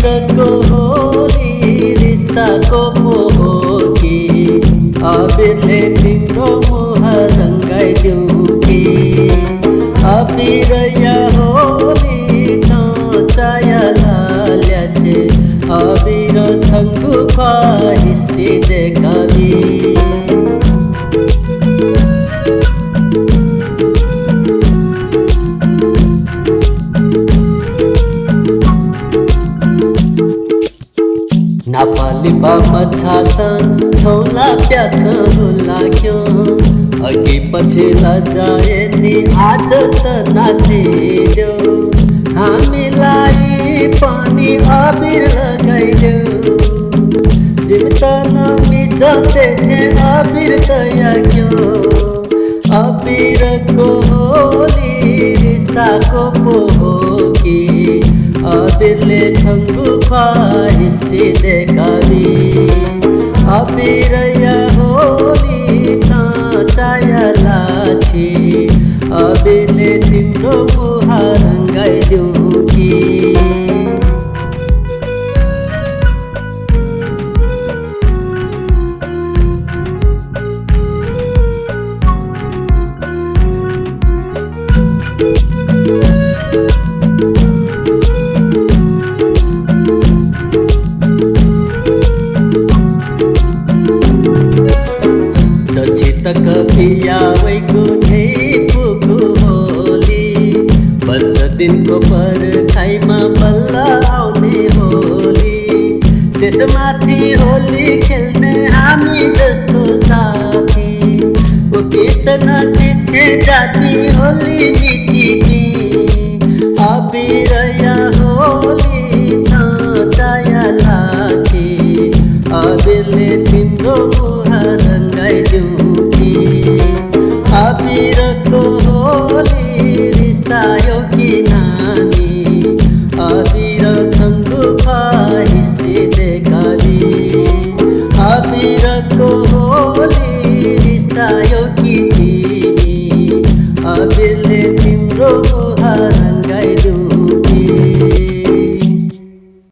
अबिरको Holi रिसाको poke अबिरले तिम्रो मुहार रङ्गाइदिउ कि अबिर या होली त चाया लाल्यासे अबिर छङ्गु ख्वाहिसी देखाबी नापाली बामा छासन थौला प्याखो लाग्यो अघि पछि लजाए नि आज त नाचिदेऊ हामीलाई पनि अबिर लगाइदेऊ जीवित नमिजते अबिर तयाग्यो अबिरको होली रिसाको पोकी अबिरले छङ्गु ख्वाहिसी देखाबी अबिर या होली त चाया लाछि अबिरले तिम्रो मुहार रङ्गाइदिउ कि दक्षितक पियावैको पुगु होली वर्ष दिनको पर्खाइमा बल्ल आउने होली त्यसमाथि होली खेल्ने